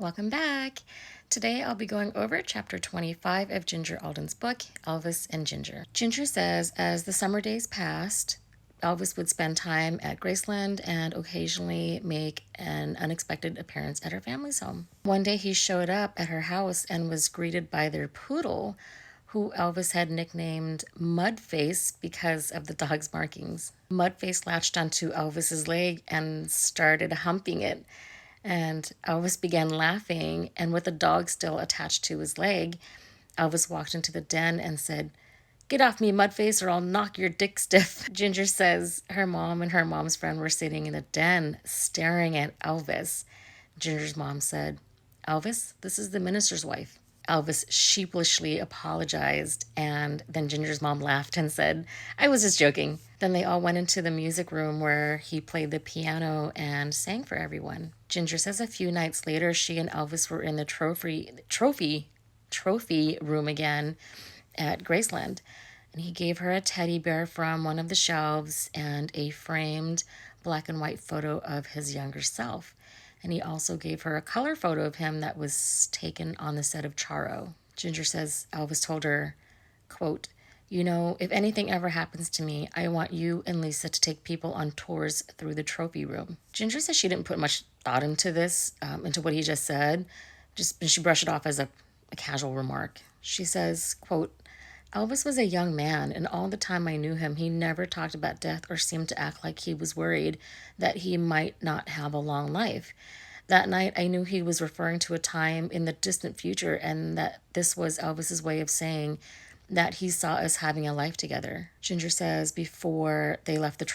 Welcome back. Today I'll be going over chapter 25 of Ginger Alden's book, Elvis and Ginger. Ginger says as the summer days passed, Elvis would spend time at Graceland and occasionally make an unexpected appearance at her family's home. One day he showed up at her house and was greeted by their poodle, who Elvis had nicknamed Mudface because of the dog's markings. Mudface latched onto Elvis's leg and started humping it. And Elvis began laughing, and with the dog still attached to his leg, Elvis walked into the den and said, "Get off me, Mudface, or I'll knock your dick stiff." Ginger says her mom and her mom's friend were sitting in the den staring at Elvis. Ginger's mom said, "Elvis, this is the minister's wife." Elvis sheepishly apologized, and then Ginger's mom laughed and said, "I was just joking." Then they all went into the music room where he played the piano and sang for everyone. Ginger says a few nights later, she and Elvis were in the trophy room again at Graceland, and he gave her a teddy bear from one of the shelves and a framed black and white photo of his younger self. And he also gave her a color photo of him that was taken on the set of Charo. Ginger says Elvis told her, quote, "You know, if anything ever happens to me, I want you and Lisa to take people on tours through the trophy room." Ginger says she didn't put much thought into this, into what he just said. She brushed it off as a casual remark. She says, quote, "Elvis was a young man, and all the time I knew him, he never talked about death or seemed to act like he was worried that he might not have a long life. That night, I knew he was referring to a time in the distant future, and that this was Elvis's way of saying that he saw us having a life together." Ginger says before they left the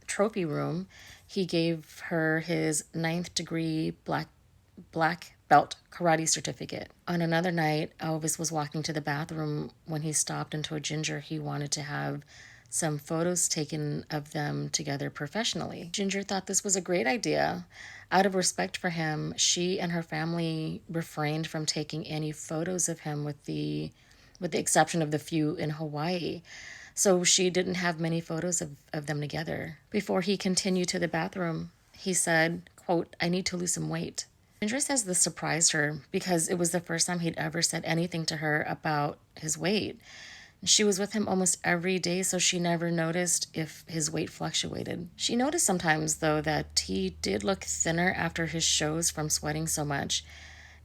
trophy room, he gave her his 9th degree black belt karate certificate. On another night, Elvis was walking to the bathroom when he stopped and told Ginger he wanted to have some photos taken of them together professionally. Ginger thought this was a great idea. Out of respect for him, she and her family refrained from taking any photos of him with the exception of the few in Hawaii. So she didn't have many photos of them together. Before he continued to the bathroom, he said, quote, "I need to lose some weight." Ginger says this surprised her because it was the first time he'd ever said anything to her about his weight. She was with him almost every day, so she never noticed if his weight fluctuated. She noticed sometimes, though, that he did look thinner after his shows from sweating so much,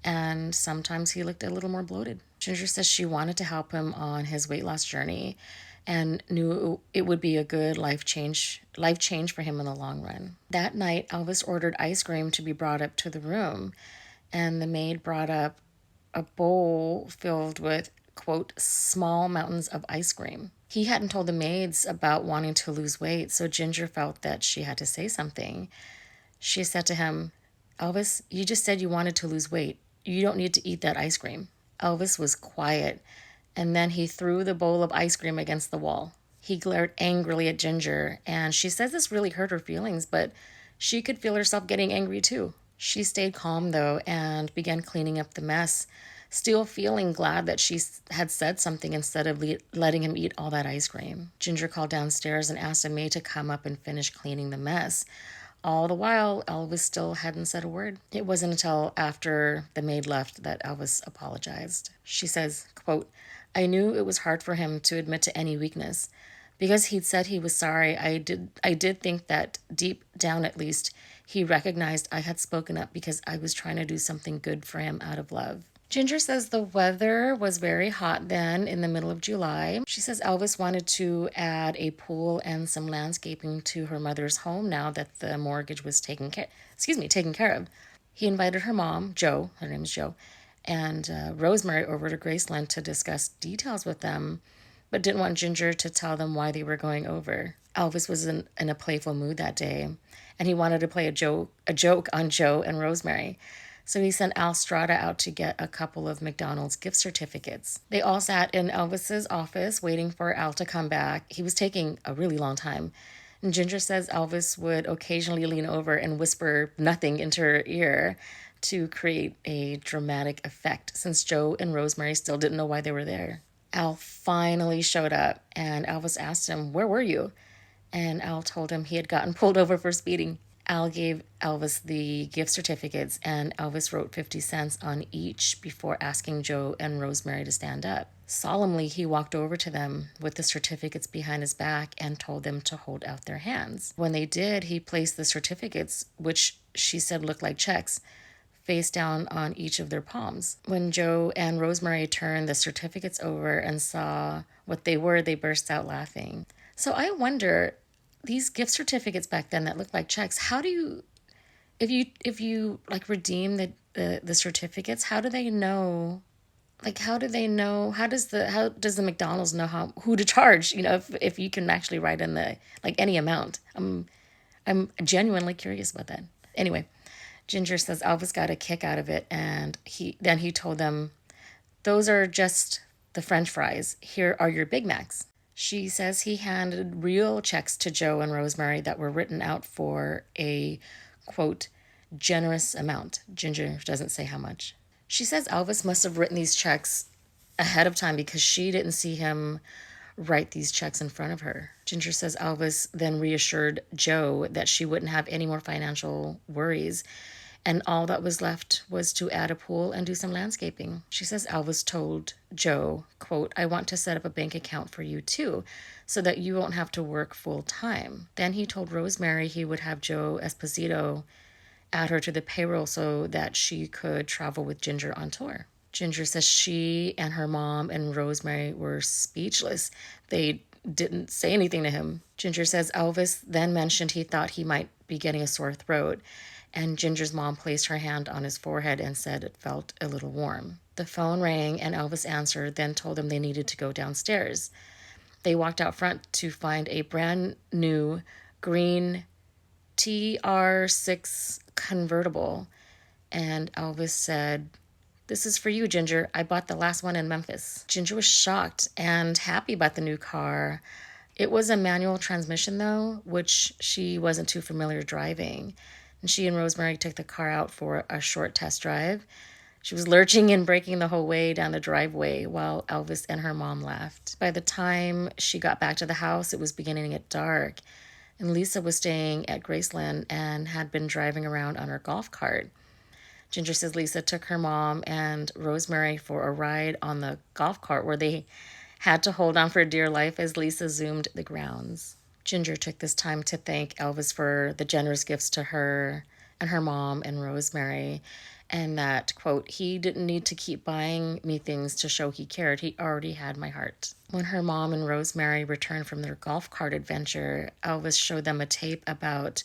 and sometimes he looked a little more bloated. Ginger says she wanted to help him on his weight loss journey and knew it would be a good life change for him in the long run. That night, Elvis ordered ice cream to be brought up to the room, and the maid brought up a bowl filled with, quote, "small mountains of ice cream." He hadn't told the maids about wanting to lose weight, so Ginger felt that she had to say something. She said to him, "Elvis, you just said you wanted to lose weight. You don't need to eat that ice cream." Elvis was quiet, and then he threw the bowl of ice cream against the wall. He glared angrily at Ginger, and she says this really hurt her feelings, but she could feel herself getting angry too. She stayed calm, though, and began cleaning up the mess, still feeling glad that she had said something instead of letting him eat all that ice cream. Ginger called downstairs and asked a maid to come up and finish cleaning the mess. All the while, Elvis still hadn't said a word. It wasn't until after the maid left that Elvis apologized. She says, quote, "I knew it was hard for him to admit to any weakness. Because he'd said he was sorry, I did think that deep down at least, he recognized I had spoken up because I was trying to do something good for him out of love." Ginger says the weather was very hot then in the middle of July. She says Elvis wanted to add a pool and some landscaping to her mother's home now that the mortgage was taken care of. He invited her mom, Jo, her name is Jo, and Rosemary over to Graceland to discuss details with them, but didn't want Ginger to tell them why they were going over. Elvis was in a playful mood that day, and he wanted to play a joke on Jo and Rosemary. So he sent Al Strada out to get a couple of McDonald's gift certificates. They all sat in Elvis's office waiting for Al to come back. He was taking a really long time. And Ginger says Elvis would occasionally lean over and whisper nothing into her ear to create a dramatic effect, since Jo and Rosemary still didn't know why they were there. Al finally showed up, and Elvis asked him, "Where were you?" And Al told him he had gotten pulled over for speeding. Al gave Elvis the gift certificates, and Elvis wrote 50 cents on each before asking Joe and Rosemary to stand up. Solemnly, he walked over to them with the certificates behind his back and told them to hold out their hands. When they did, he placed the certificates, which she said looked like checks, face down on each of their palms. When Joe and Rosemary turned the certificates over and saw what they were, they burst out laughing. So I wonder, these gift certificates back then that looked like checks, how do you, if you like redeem the certificates, how do they know, like how does the McDonald's know who to charge, if you can actually write in the, like, any amount? I'm genuinely curious about that. Anyway, Ginger says Elvis got a kick out of it, and he told them, those are just the French fries. Here are your Big Macs. She says he handed real checks to Joe and Rosemary that were written out for a, quote, generous amount. Ginger doesn't say how much. She says Elvis must have written these checks ahead of time because she didn't see him write these checks in front of her. Ginger says Elvis then reassured Joe that she wouldn't have any more financial worries, and all that was left was to add a pool and do some landscaping. She says Elvis told Joe, quote, I want to set up a bank account for you too, so that you won't have to work full time. Then he told Rosemary he would have Joe Esposito add her to the payroll so that she could travel with Ginger on tour. Ginger says she and her mom and Rosemary were speechless. They didn't say anything to him. Ginger says Elvis then mentioned he thought he might be getting a sore throat, and Ginger's mom placed her hand on his forehead and said it felt a little warm. The phone rang and Elvis answered, then told them they needed to go downstairs. They walked out front to find a brand new green TR6 convertible, and Elvis said, this is for you, Ginger. I bought the last one in Memphis. Ginger was shocked and happy about the new car. It was a manual transmission, though, which she wasn't too familiar driving. And she and Rosemary took the car out for a short test drive. She was lurching and braking the whole way down the driveway while Elvis and her mom laughed. By the time she got back to the house, it was beginning to get dark, and Lisa was staying at Graceland and had been driving around on her golf cart. Ginger says Lisa took her mom and Rosemary for a ride on the golf cart where they had to hold on for dear life as Lisa zoomed the grounds. Ginger took this time to thank Elvis for the generous gifts to her and her mom and Rosemary, and that, quote, he didn't need to keep buying me things to show he cared. He already had my heart. When her mom and Rosemary returned from their golf cart adventure, Elvis showed them a tape about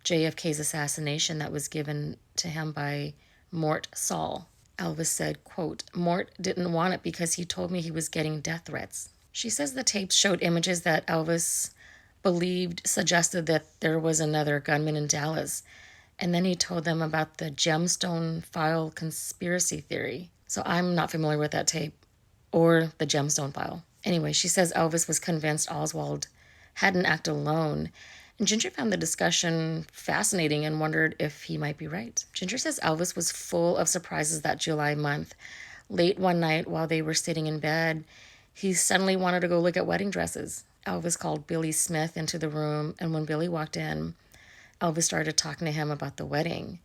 JFK's assassination that was given to him by Mort Saul. Elvis said, quote, Mort didn't want it because he told me he was getting death threats. She says the tapes showed images that Elvis believed suggested that there was another gunman in Dallas. And then he told them about the gemstone file conspiracy theory. So I'm not familiar with that tape or the gemstone file. Anyway, she says Elvis was convinced Oswald hadn't acted alone. And Ginger found the discussion fascinating and wondered if he might be right. Ginger says Elvis was full of surprises that July month. Late one night while they were sitting in bed, he suddenly wanted to go look at wedding dresses. Elvis called Billy Smith into the room, and when Billy walked in, Elvis started talking to him about the wedding.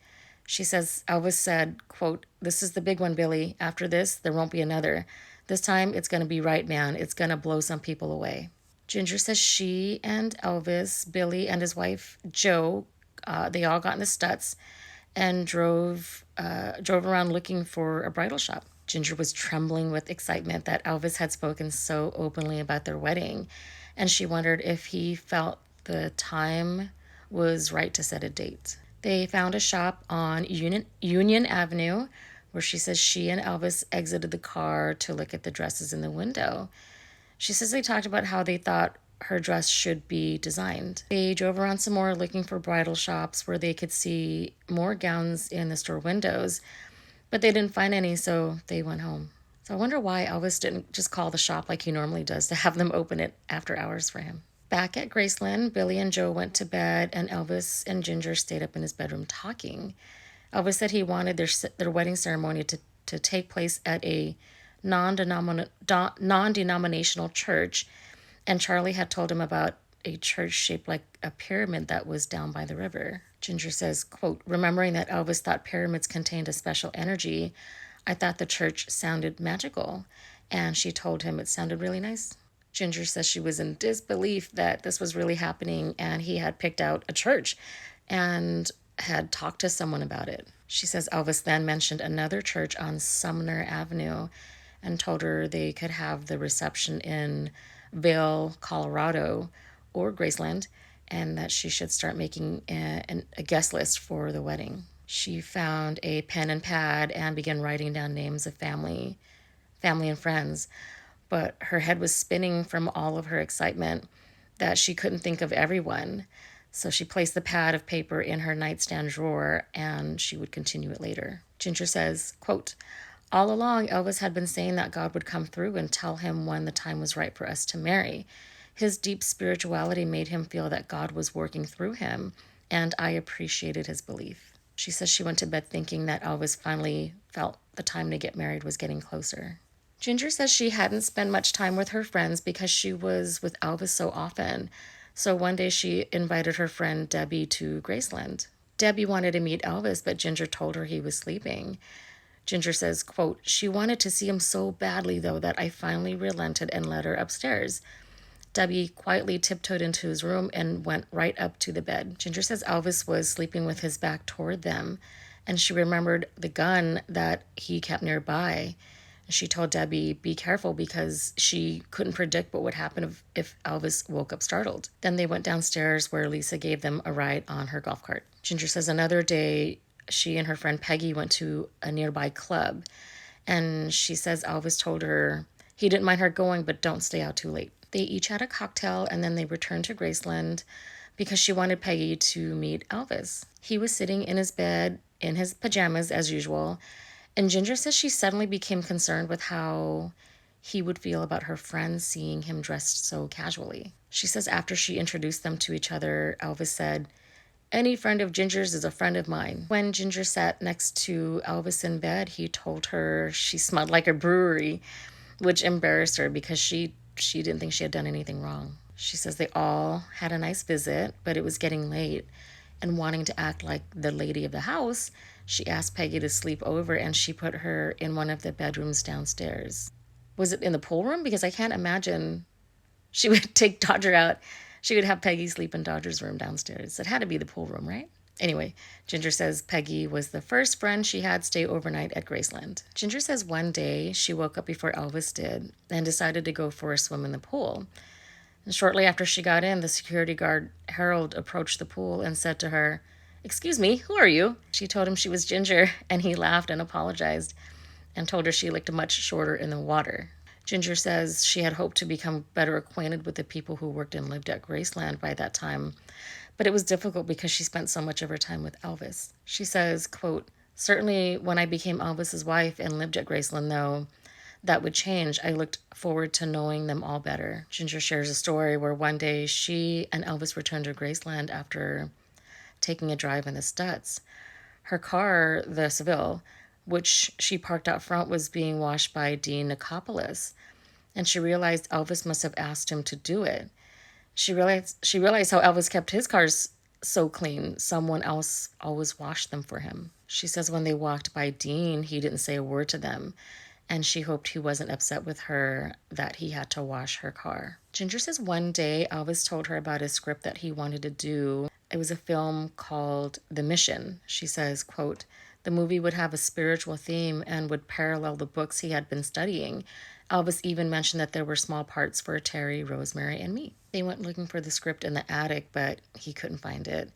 She says Elvis said, quote, this is the big one, Billy. After this, there won't be another. This time, it's going to be right, man. It's going to blow some people away. Ginger says she and Elvis, Billy, and his wife, Joe, they all got in the Stutz and drove around looking for a bridal shop. Ginger was trembling with excitement that Elvis had spoken so openly about their wedding, and she wondered if he felt the time was right to set a date. They found a shop on Union Avenue where she says she and Elvis exited the car to look at the dresses in the window. She says they talked about how they thought her dress should be designed. They drove around some more looking for bridal shops where they could see more gowns in the store windows, but they didn't find any, so they went home. So I wonder why Elvis didn't just call the shop like he normally does to have them open it after hours for him. Back at Graceland, Billy and Joe went to bed, and Elvis and Ginger stayed up in his bedroom talking. Elvis said he wanted their wedding ceremony to take place at a non-denominational church, and Charlie had told him about a church shaped like a pyramid that was down by the river. Ginger says, quote, remembering that Elvis thought pyramids contained a special energy, I thought the church sounded magical. And she told him it sounded really nice. Ginger says she was in disbelief that this was really happening and he had picked out a church and had talked to someone about it. She says Elvis then mentioned another church on Sumner Avenue and told her they could have the reception in Vail, Colorado, or Graceland, and that she should start making a guest list for the wedding. She found a pen and pad and began writing down names of family and friends, but her head was spinning from all of her excitement that she couldn't think of everyone. So she placed the pad of paper in her nightstand drawer and she would continue it later. Ginger says, quote, all along, Elvis had been saying that God would come through and tell him when the time was right for us to marry. His deep spirituality made him feel that God was working through him, and I appreciated his belief. She says she went to bed thinking that Elvis finally felt the time to get married was getting closer. Ginger says she hadn't spent much time with her friends because she was with Elvis so often. So one day she invited her friend Debbie to Graceland. Debbie wanted to meet Elvis, but Ginger told her he was sleeping. Ginger says, quote, she wanted to see him so badly, though, that I finally relented and led her upstairs. Debbie quietly tiptoed into his room and went right up to the bed. Ginger says Elvis was sleeping with his back toward them, and she remembered the gun that he kept nearby. She told Debbie, be careful, because she couldn't predict what would happen if Elvis woke up startled. Then they went downstairs where Lisa gave them a ride on her golf cart. Ginger says another day she and her friend Peggy went to a nearby club, and she says Elvis told her he didn't mind her going, but don't stay out too late. They each had a cocktail, and then they returned to Graceland because she wanted Peggy to meet Elvis. He was sitting in his bed in his pajamas as usual, and Ginger says she suddenly became concerned with how he would feel about her friends seeing him dressed so casually. She says after she introduced them to each other, Elvis said, any friend of Ginger's is a friend of mine. When Ginger sat next to Elvis in bed, he told her she smelled like a brewery, which embarrassed her because she didn't think she had done anything wrong. She says they all had a nice visit, but it was getting late, and wanting to act like the lady of the house, she asked Peggy to sleep over, and she put her in one of the bedrooms downstairs. Was it in the pool room? Because I can't imagine she would take Dodger out. She would have Peggy sleep in Dodger's room downstairs. It had to be the pool room, right? Anyway, Ginger says Peggy was the first friend she had stay overnight at Graceland. Ginger says one day she woke up before Elvis did and decided to go for a swim in the pool. And shortly after she got in, the security guard, Harold, approached the pool and said to her, excuse me, who are you? She told him she was Ginger, and he laughed and apologized and told her she looked much shorter in the water. Ginger says she had hoped to become better acquainted with the people who worked and lived at Graceland by that time, but it was difficult because she spent so much of her time with Elvis. She says, quote, certainly when I became Elvis's wife and lived at Graceland, though, that would change. I looked forward to knowing them all better. Ginger shares a story where one day she and Elvis returned to Graceland after taking a drive in the Stutz. Her car, the Seville, which she parked out front, was being washed by Dean Nicopolis, and she realized Elvis must have asked him to do it. She realized how Elvis kept his cars so clean. Someone else always washed them for him. She says when they walked by Dean, he didn't say a word to them, and she hoped he wasn't upset with her that he had to wash her car. Ginger says one day Elvis told her about a script that he wanted to do. It was a film called The Mission. She says, quote, the movie would have a spiritual theme and would parallel the books he had been studying. Elvis even mentioned that there were small parts for Terry, Rosemary, and me. They went looking for the script in the attic, but he couldn't find it.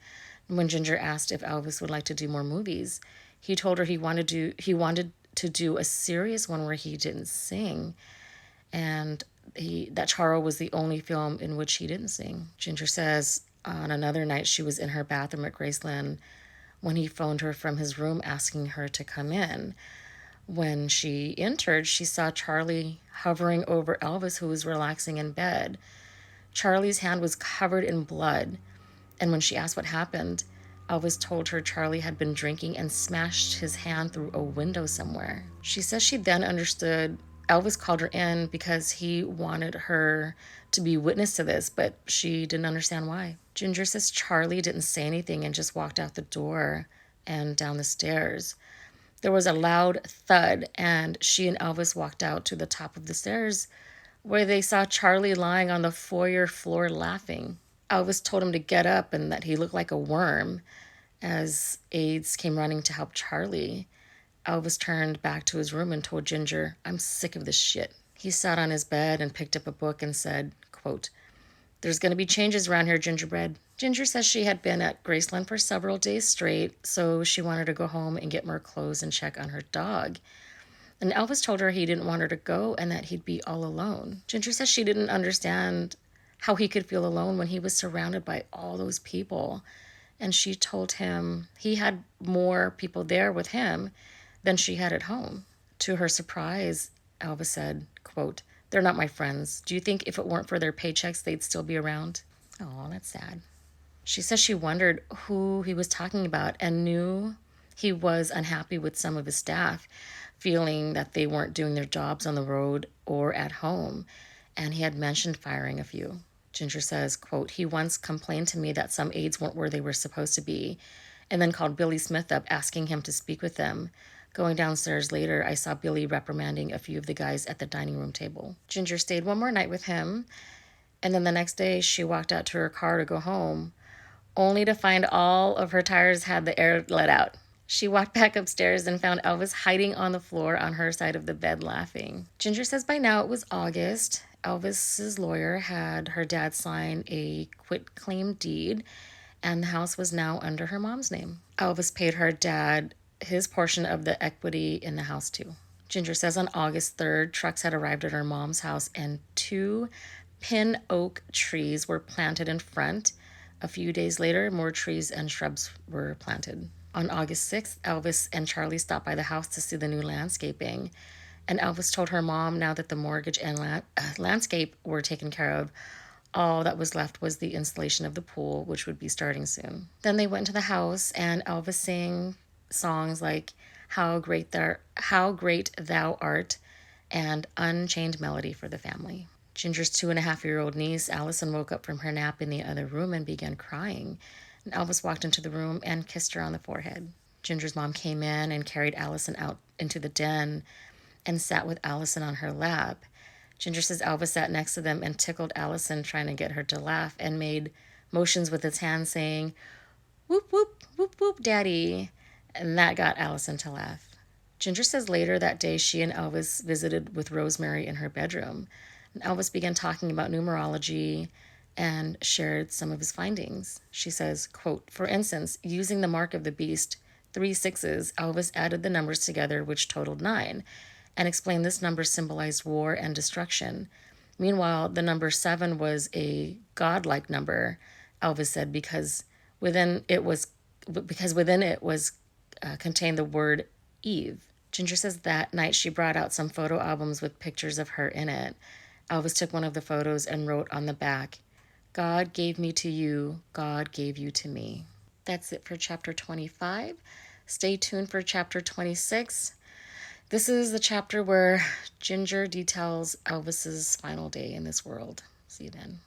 When Ginger asked if Elvis would like to do more movies, he told her he wanted to do a serious one where he didn't sing, and that Charo was the only film in which he didn't sing. Ginger says on another night she was in her bathroom at Graceland when he phoned her from his room asking her to come in. When she entered, she saw Charlie hovering over Elvis, who was relaxing in bed. Charlie's hand was covered in blood, and when she asked what happened, Elvis told her Charlie had been drinking and smashed his hand through a window somewhere. She says she then understood Elvis called her in because he wanted her to be witness to this, but she didn't understand why. Ginger says Charlie didn't say anything and just walked out the door and down the stairs. There was a loud thud, and she and Elvis walked out to the top of the stairs where they saw Charlie lying on the foyer floor laughing. Elvis told him to get up and that he looked like a worm as aides came running to help Charlie. Elvis turned back to his room and told Ginger, "I'm sick of this shit." He sat on his bed and picked up a book and said, quote, "There's going to be changes around here, Gingerbread." Ginger says she had been at Graceland for several days straight, so she wanted to go home and get more clothes and check on her dog. And Elvis told her he didn't want her to go and that he'd be all alone. Ginger says she didn't understand how he could feel alone when he was surrounded by all those people. And she told him he had more people there with him than she had at home. To her surprise, Elvis said, quote, "They're not my friends. Do you think if it weren't for their paychecks, they'd still be around?" Oh, that's sad. She says she wondered who he was talking about and knew he was unhappy with some of his staff, feeling that they weren't doing their jobs on the road or at home, and he had mentioned firing a few. Ginger says, quote, "He once complained to me that some aides weren't where they were supposed to be, and then called Billy Smith up asking him to speak with them. Going downstairs later, I saw Billy reprimanding a few of the guys at the dining room table." Ginger stayed one more night with him, and then the next day she walked out to her car to go home, only to find all of her tires had the air let out. She walked back upstairs and found Elvis hiding on the floor on her side of the bed laughing. Ginger says by now it was August. Elvis's lawyer had her dad sign a quitclaim deed, and the house was now under her mom's name. Elvis paid her dad his portion of the equity in the house too. Ginger says on August 3rd, trucks had arrived at her mom's house and 2 pin oak trees were planted in front. A few days later, more trees and shrubs were planted. On August 6th, Elvis and Charlie stopped by the house to see the new landscaping. And Elvis told her mom now that the mortgage and landscape were taken care of, all that was left was the installation of the pool, which would be starting soon. Then they went into the house, and Elvis sang songs like How Great Thou Art and Unchained Melody for the family. Ginger's 2.5-year-old niece, Allison, woke up from her nap in the other room and began crying. And Elvis walked into the room and kissed her on the forehead. Ginger's mom came in and carried Allison out into the den and sat with Allison on her lap. Ginger says Elvis sat next to them and tickled Allison, trying to get her to laugh, and made motions with his hand saying, "Whoop, whoop, whoop, whoop, daddy." And that got Allison to laugh. Ginger says later that day she and Elvis visited with Rosemary in her bedroom. And Elvis began talking about numerology and shared some of his findings. She says, quote, "For instance, using the mark of the beast, 3 6s, Elvis added the numbers together, which totaled 9, and explained this number symbolized war and destruction. Meanwhile, the number 7 was a godlike number," Elvis said, because within it was contained the word Eve. Ginger says that night she brought out some photo albums with pictures of her in it. Elvis took one of the photos and wrote on the back, "God gave me to you, God gave you to me." That's it for chapter 25. Stay tuned for chapter 26. This is the chapter where Ginger details Elvis's final day in this world. See you then.